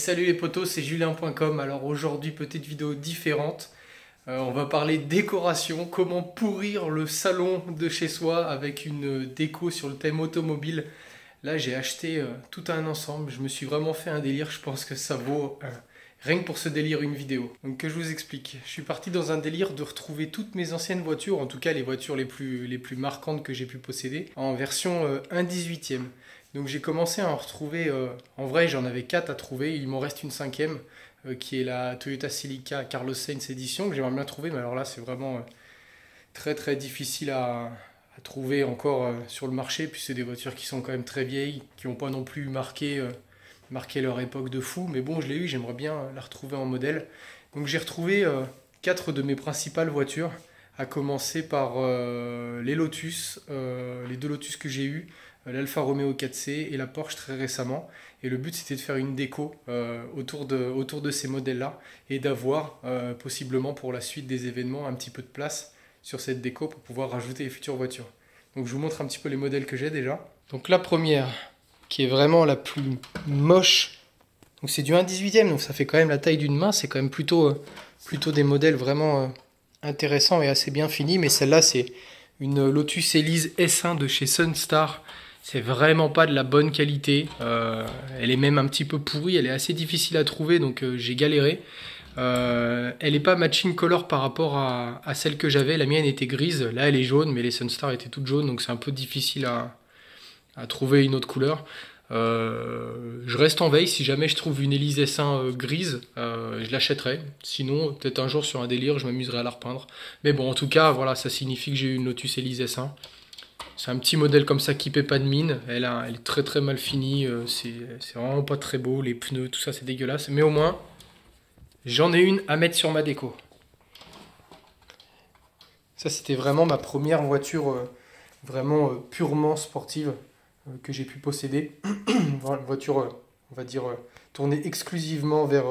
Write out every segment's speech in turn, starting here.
salut les potos, c'est julien.com. Alors aujourd'hui, petite vidéo différente. On va parler décoration, comment pourrir le salon de chez soi avec une déco sur le thème automobile. Là, j'ai acheté tout un ensemble. Je me suis vraiment fait un délire. Je pense que ça vaut rien que pour ce délire une vidéo. Donc que je vous explique. Je suis parti dans un délire de retrouver toutes mes anciennes voitures, en tout cas les voitures les plus marquantes que j'ai pu posséder, en version 1/18e. Donc j'ai commencé à en retrouver, en vrai j'en avais 4 à trouver, il m'en reste une 5e qui est la Toyota Celica Carlos Sainz Edition que j'aimerais bien trouver, mais alors là c'est vraiment très très difficile à trouver encore sur le marché, puis c'est des voitures qui sont quand même très vieilles, qui n'ont pas non plus marqué leur époque de fou, mais bon je l'ai eu, j'aimerais bien la retrouver en modèle. Donc j'ai retrouvé 4 de mes principales voitures, à commencer par les Lotus, les 2 Lotus que j'ai eus, l'Alfa Romeo 4C et la Porsche très récemment. Et le but c'était de faire une déco autour de ces modèles-là et d'avoir possiblement pour la suite des événements un petit peu de place sur cette déco pour pouvoir rajouter les futures voitures. Donc je vous montre un petit peu les modèles que j'ai déjà. Donc la première qui est vraiment la plus moche, donc c'est du 1/18e, donc ça fait quand même la taille d'une main, c'est quand même plutôt des modèles vraiment intéressants et assez bien finis, mais celle-là c'est une Lotus Elise S1 de chez Sunstar. C'est vraiment pas de la bonne qualité, elle est même un petit peu pourrie, elle est assez difficile à trouver, donc j'ai galéré. Elle n'est pas matching color par rapport à celle que j'avais, la mienne était grise, là elle est jaune, mais les Sunstar étaient toutes jaunes, donc c'est un peu difficile à trouver une autre couleur. Je reste en veille, si jamais je trouve une Elise S1 grise, je l'achèterai. Sinon, peut-être un jour sur un délire, je m'amuserai à la repeindre. Mais bon, en tout cas, voilà, ça signifie que j'ai eu une Lotus Elise S1. C'est un petit modèle comme ça qui paie pas de mine. Elle est très très mal finie. C'est vraiment pas très beau. Les pneus, tout ça, c'est dégueulasse. Mais au moins, j'en ai une à mettre sur ma déco. Ça, c'était vraiment ma première voiture vraiment purement sportive que j'ai pu posséder. Une voiture, on va dire, tournée exclusivement vers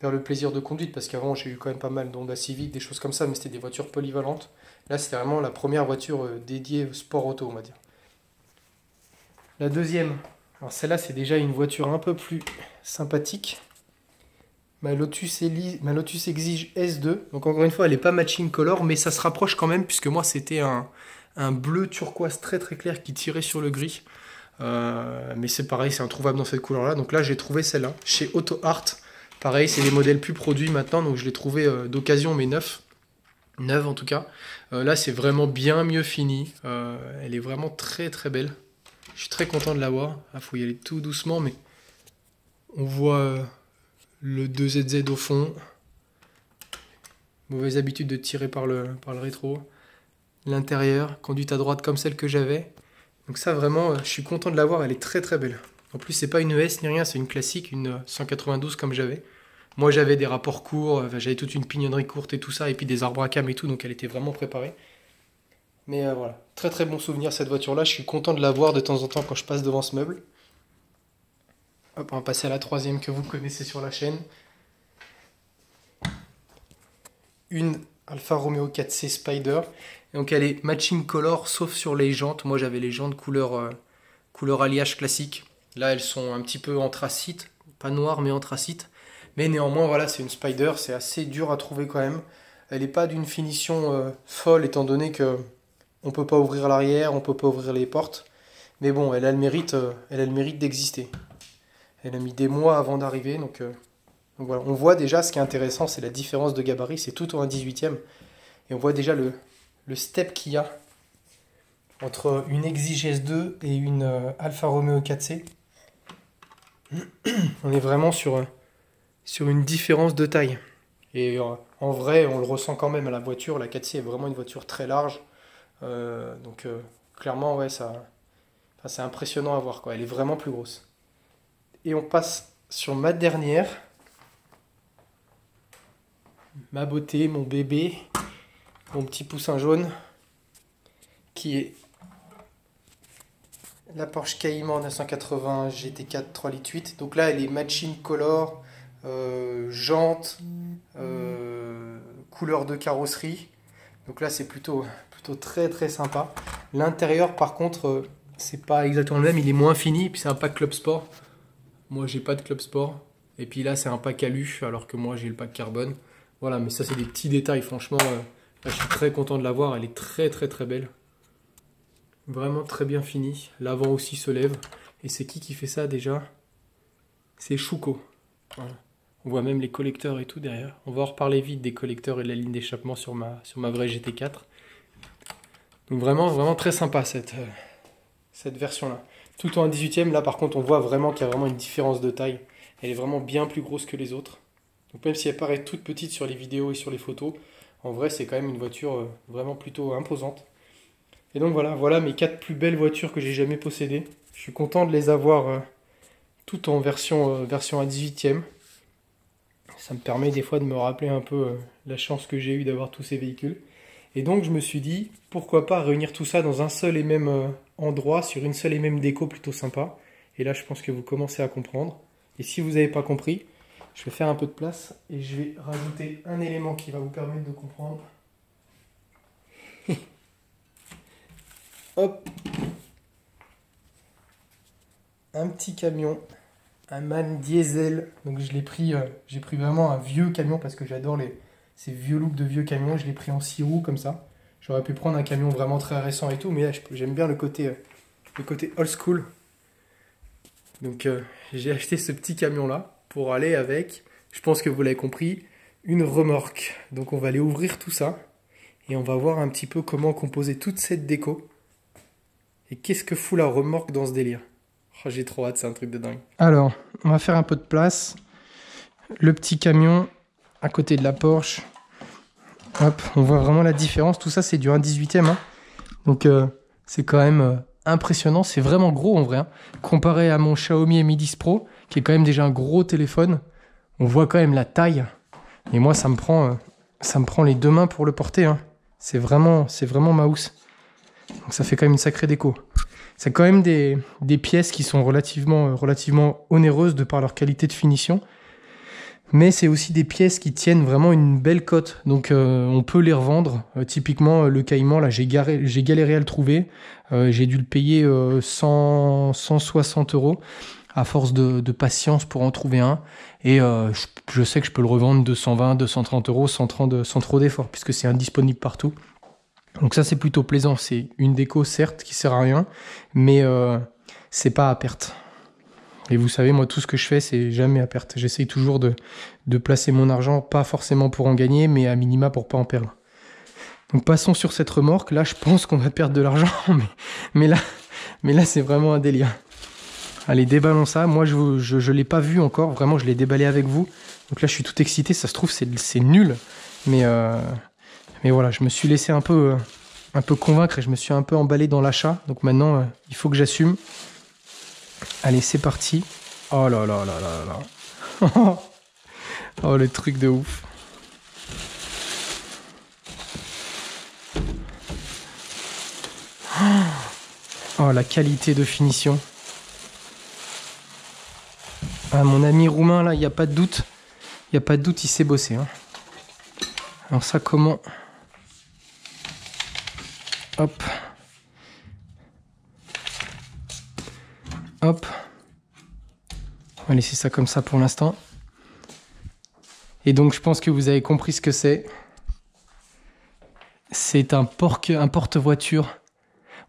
le plaisir de conduite, parce qu'avant j'ai eu quand même pas mal d'Honda Civic, des choses comme ça, mais c'était des voitures polyvalentes. Là c'était vraiment la première voiture dédiée au sport auto, on va dire. La deuxième, alors celle-là c'est déjà une voiture un peu plus sympathique. Ma Lotus Exige S2, donc encore une fois elle n'est pas matching color, mais ça se rapproche quand même, puisque moi c'était un bleu turquoise très très clair qui tirait sur le gris. Mais c'est pareil, c'est introuvable dans cette couleur là. Donc là j'ai trouvé celle-là chez Auto Art. Pareil, c'est des modèles plus produits maintenant, donc je l'ai trouvé d'occasion mais neuve en tout cas. Là c'est vraiment bien mieux fini, elle est vraiment très très belle. Je suis très content de l'avoir. Il faut y aller tout doucement, mais on voit le 2ZZ au fond. Mauvaise habitude de tirer par le rétro. L'intérieur, conduite à droite comme celle que j'avais. Donc ça vraiment, je suis content de l'avoir, elle est très très belle. En plus c'est pas une ES ni rien, c'est une classique, une 192 comme j'avais. Moi j'avais des rapports courts, j'avais toute une pignonnerie courte et tout ça, et puis des arbres à cam et tout, donc elle était vraiment préparée. Mais voilà, très très bon souvenir cette voiture là, je suis content de l'avoir de temps en temps quand je passe devant ce meuble. Hop, on va passer à la troisième que vous connaissez sur la chaîne. Une Alfa Romeo 4C Spider. Donc elle est matching color sauf sur les jantes. Moi j'avais les jantes couleur alliage classique. Là elles sont un petit peu anthracite, pas noires mais anthracite. Mais néanmoins voilà, c'est une Spider, c'est assez dur à trouver quand même. Elle n'est pas d'une finition folle étant donné que on peut pas ouvrir l'arrière, on peut pas ouvrir les portes. Mais bon, elle a le mérite d'exister. Elle a mis des mois avant d'arriver, donc voilà. On voit déjà, ce qui est intéressant, c'est la différence de gabarit, c'est tout au 1/18e. Et on voit déjà le step qu'il y a entre une Exige S2 et une Alfa Romeo 4C. On est vraiment sur une différence de taille. Et en vrai, on le ressent quand même à la voiture. La 4C est vraiment une voiture très large. Donc clairement, ouais, c'est impressionnant à voir, quoi. Elle est vraiment plus grosse. Et on passe sur ma dernière. Ma beauté, mon bébé, mon petit poussin jaune, qui est la Porsche Cayman 980 GT4 3,8 litres. Donc là, elle est matching color, jante, couleur de carrosserie. Donc là, c'est plutôt très très sympa. L'intérieur, par contre, c'est pas exactement le même, il est moins fini, puis c'est un pack Club Sport. Moi, j'ai pas de Club Sport. Et puis là, c'est un pack alu, alors que moi, j'ai le pack carbone. Voilà, mais ça, c'est des petits détails. Franchement, là, je suis très content de la voir. Elle est très, très, très belle. Vraiment très bien finie. L'avant aussi se lève. Et c'est qui fait ça déjà? C'est Schuko. Voilà. On voit même les collecteurs et tout derrière. On va en reparler vite des collecteurs et de la ligne d'échappement sur ma vraie GT4. Donc vraiment, vraiment très sympa cette version-là. Tout en 1/18e, là par contre on voit vraiment qu'il y a vraiment une différence de taille. Elle est vraiment bien plus grosse que les autres. Donc même si elle paraît toute petite sur les vidéos et sur les photos, en vrai c'est quand même une voiture vraiment plutôt imposante. Et donc voilà mes 4 plus belles voitures que j'ai jamais possédées. Je suis content de les avoir toutes en version 1/18e. Ça me permet des fois de me rappeler un peu la chance que j'ai eue d'avoir tous ces véhicules. Et donc je me suis dit, pourquoi pas réunir tout ça dans un seul et même endroit, sur une seule et même déco plutôt sympa. Et là je pense que vous commencez à comprendre. Et si vous n'avez pas compris, je vais faire un peu de place et je vais rajouter un élément qui va vous permettre de comprendre. Hop, un petit camion. Un MAN diesel, donc je l'ai pris, j'ai pris vraiment un vieux camion parce que j'adore ces vieux looks de vieux camions. Je l'ai pris en 6 roues comme ça. J'aurais pu prendre un camion vraiment très récent et tout, mais là j'aime bien le côté old school. Donc j'ai acheté ce petit camion là pour aller avec, je pense que vous l'avez compris, une remorque. Donc on va aller ouvrir tout ça et on va voir un petit peu comment composer toute cette déco. Et qu'est-ce que fout la remorque dans ce délire? Oh, j'ai trop hâte, c'est un truc de dingue. Alors, on va faire un peu de place. Le petit camion à côté de la Porsche. Hop, on voit vraiment la différence. Tout ça, c'est du 1/18e. Hein. Donc, c'est quand même impressionnant. C'est vraiment gros en vrai. Hein. Comparé à mon Xiaomi Mi 10 Pro, qui est quand même déjà un gros téléphone, on voit quand même la taille. Et moi, ça me prend les 2 mains pour le porter. Hein. C'est vraiment mouse. Donc, ça fait quand même une sacrée déco. C'est quand même des pièces qui sont relativement onéreuses de par leur qualité de finition. Mais c'est aussi des pièces qui tiennent vraiment une belle cote. Donc on peut les revendre. Typiquement le Caïman, là j'ai galéré à le trouver. J'ai dû le payer 160 € à force de patience pour en trouver un. Et je sais que je peux le revendre 220, 230 € sans trop d'efforts, puisque c'est indisponible partout. Donc ça c'est plutôt plaisant, c'est une déco certes qui sert à rien, mais c'est pas à perte. Et vous savez, moi tout ce que je fais c'est jamais à perte. J'essaye toujours de placer mon argent, pas forcément pour en gagner, mais à minima pour pas en perdre. Donc passons sur cette remorque, là je pense qu'on va perdre de l'argent, mais là c'est vraiment un délire. Allez, déballons ça, moi je l'ai pas vu encore, vraiment je l'ai déballé avec vous. Donc là je suis tout excité, ça se trouve c'est nul, mais voilà, je me suis laissé un peu convaincre et je me suis un peu emballé dans l'achat. Donc maintenant, il faut que j'assume. Allez, c'est parti. Oh là là là là là. Oh, le truc de ouf. Oh, la qualité de finition. Ah, mon ami roumain, là, il n'y a pas de doute. Il n'y a pas de doute, il sait bosser. Hein. Alors ça, comment... Hop. Hop. On va laisser ça comme ça pour l'instant. Et donc je pense que vous avez compris ce que c'est. C'est un porte-voiture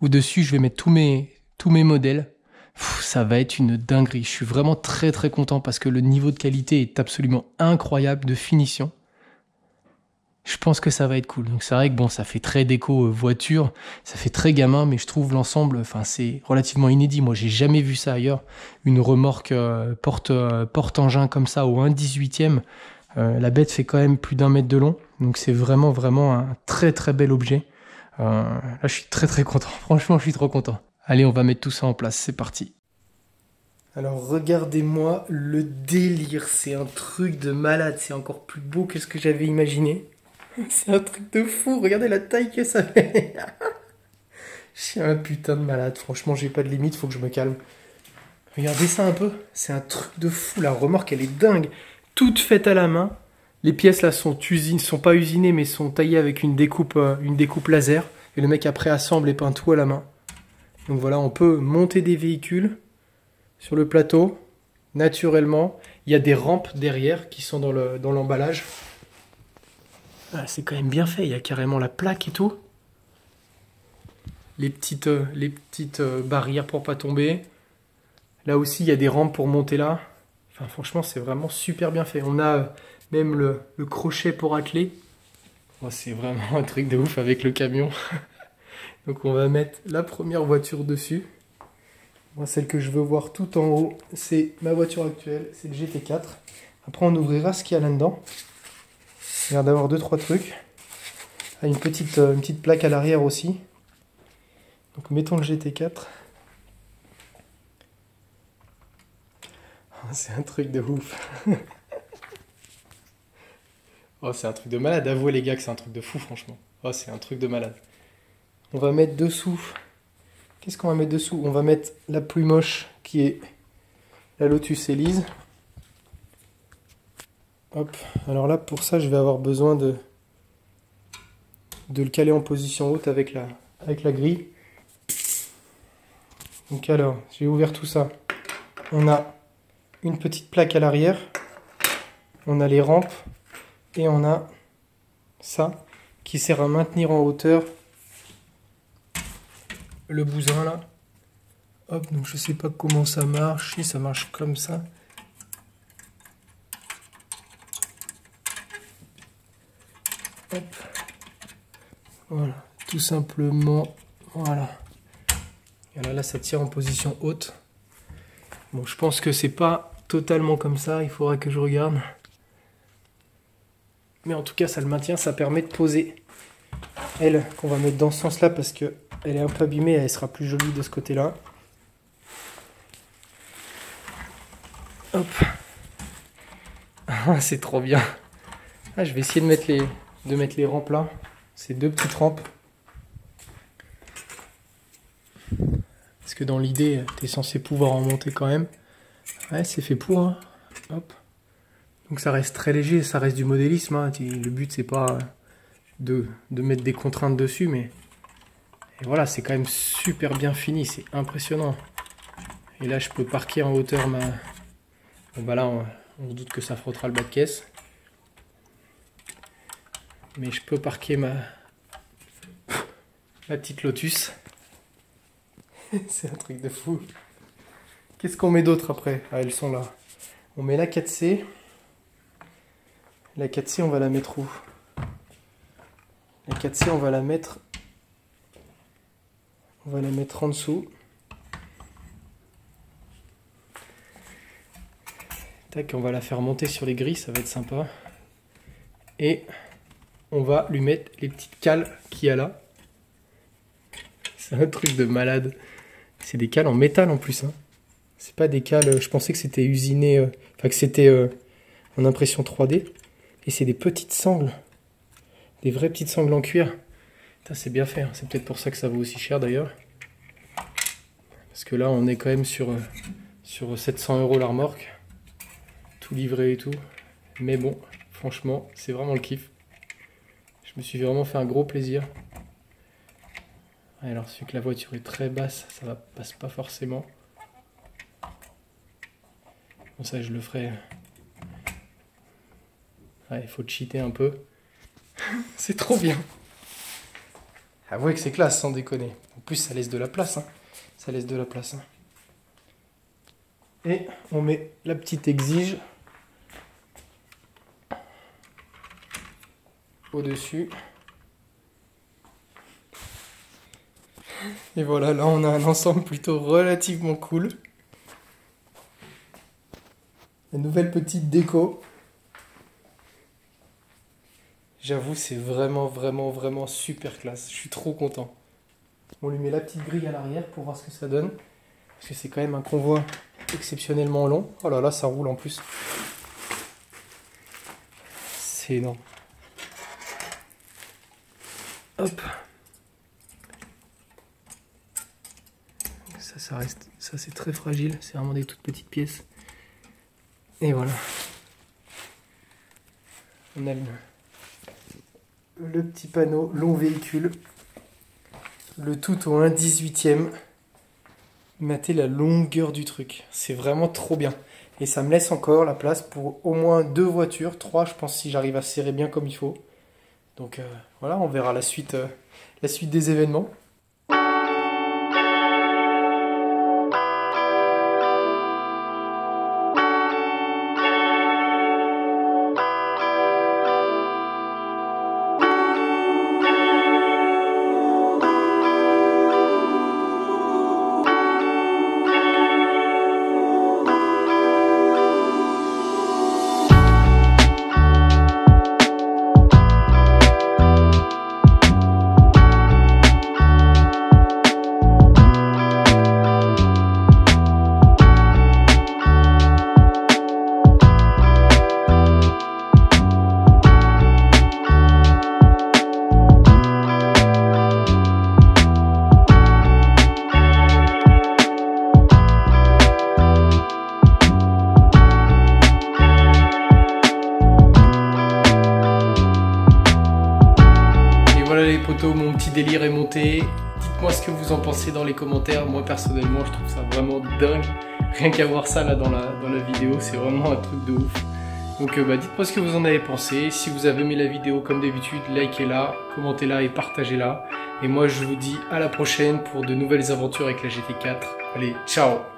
où dessus je vais mettre tous mes modèles. Ça va être une dinguerie. Je suis vraiment très très content parce que le niveau de qualité est absolument incroyable de finition. Je pense que ça va être cool. Donc c'est vrai que bon, ça fait très déco voiture, ça fait très gamin, mais je trouve l'ensemble, enfin c'est relativement inédit. Moi, j'ai jamais vu ça ailleurs. Une remorque porte-engin comme ça au 1/18e. La bête fait quand même plus d'1 mètre de long. Donc c'est vraiment un très très bel objet. Là, je suis très très content. Franchement, je suis trop content. Allez, on va mettre tout ça en place. C'est parti. Alors regardez-moi le délire. C'est un truc de malade. C'est encore plus beau que ce que j'avais imaginé. C'est un truc de fou, regardez la taille que ça fait. Je suis un putain de malade, franchement j'ai pas de limite, faut que je me calme. Regardez ça un peu, c'est un truc de fou, la remorque elle est dingue. Toute faite à la main, les pièces là sont pas usinées mais sont taillées avec une découpe laser. Et le mec après assemble et peint tout à la main. Donc voilà, on peut monter des véhicules sur le plateau, naturellement. Il y a des rampes derrière qui sont dans l'emballage. Ah, c'est quand même bien fait, il y a carrément la plaque et tout. Les petites barrières pour pas tomber. Là aussi, il y a des rampes pour monter là. Enfin, franchement, c'est vraiment super bien fait. On a même le crochet pour atteler. Oh, c'est vraiment un truc de ouf avec le camion. Donc on va mettre la première voiture dessus. Moi, celle que je veux voir tout en haut, c'est ma voiture actuelle, c'est le GT4. Après, on ouvrira ce qu'il y a là-dedans. Il y a l'air d'avoir 2-3 trucs. Ah, une petite plaque à l'arrière aussi. Donc mettons le GT4. Oh, c'est un truc de ouf. Oh, c'est un truc de malade. Avouez les gars que c'est un truc de fou, franchement. Oh, c'est un truc de malade. On va mettre dessous. Qu'est-ce qu'on va mettre dessous? On va mettre la plus moche qui est la Lotus Elise. Hop. Alors là, pour ça, je vais avoir besoin de le caler en position haute avec la grille. Donc alors, j'ai ouvert tout ça. On a une petite plaque à l'arrière. On a les rampes. Et on a ça qui sert à maintenir en hauteur le bousin là. Hop, donc je sais pas comment ça marche. Si ça marche comme ça. Hop. Voilà, tout simplement. Voilà. Et là, ça tient en position haute. Bon, je pense que c'est pas totalement comme ça. Il faudra que je regarde. Mais en tout cas, ça le maintient. Ça permet de poser elle qu'on va mettre dans ce sens-là parce que elle est un peu abîmée. Elle sera plus jolie de ce côté-là. Hop. Ah, c'est trop bien. Ah, je vais essayer de mettre les rampes là. Ces 2 petites rampes. Parce que dans l'idée, tu es censé pouvoir en monter quand même. Ouais, c'est fait pour. Hein. Hop. Donc ça reste très léger, ça reste du modélisme. Hein. Le but, c'est pas de mettre des contraintes dessus, mais et voilà, c'est quand même super bien fini. C'est impressionnant. Et là, je peux parquer en hauteur ma... Bon, bah là, on se doute que ça frottera le bas de caisse. Mais je peux parquer ma petite Lotus. C'est un truc de fou. Qu'est-ce qu'on met d'autre après? Ah, elles sont là. On met la 4C. La 4C, on va la mettre où? La 4C, on va la mettre en dessous. Tac, on va la faire monter sur les grilles, ça va être sympa. Et on va lui mettre les petites cales qu'il y a là. C'est un truc de malade. C'est des cales en métal en plus. Hein. C'est pas des cales, je pensais que c'était usiné, enfin que c'était en impression 3D. Et c'est des petites sangles. Des vraies petites sangles en cuir. C'est bien fait. Hein. C'est peut-être pour ça que ça vaut aussi cher d'ailleurs. Parce que là, on est quand même sur 700 € la remorque. Tout livré et tout. Mais bon, franchement, c'est vraiment le kiff. Je me suis vraiment fait un gros plaisir. Alors, celui que la voiture est très basse, ça passe pas forcément. Bon, ça, je le ferai. Ouais, il faut cheater un peu. C'est trop bien. Avouez que c'est classe, sans déconner. En plus, ça laisse de la place. Hein. Ça laisse de la place. Hein. Et on met la petite exige au-dessus. Et voilà, là on a un ensemble plutôt relativement cool. La nouvelle petite déco. J'avoue, c'est vraiment super classe. Je suis trop content. On lui met la petite grille à l'arrière pour voir ce que ça donne. Parce que c'est quand même un convoi exceptionnellement long. Oh là là, ça roule en plus. C'est énorme. Hop. Ça reste, ça c'est très fragile. C'est vraiment des toutes petites pièces. Et voilà. On a le petit panneau long véhicule. Le tout au 1/18e. Matez la longueur du truc. C'est vraiment trop bien. Et ça me laisse encore la place pour au moins 2 voitures, 3 je pense si j'arrive à serrer bien comme il faut. Donc voilà, on verra la suite des événements. Voilà les potos, mon petit délire est monté. Dites-moi ce que vous en pensez dans les commentaires. Moi personnellement je trouve ça vraiment dingue. Rien qu'à voir ça là dans la vidéo, c'est vraiment un truc de ouf. Donc dites-moi ce que vous en avez pensé. Si vous avez aimé la vidéo comme d'habitude, likez-la, commentez-la et partagez-la. Et moi je vous dis à la prochaine pour de nouvelles aventures avec la GT4. Allez, ciao!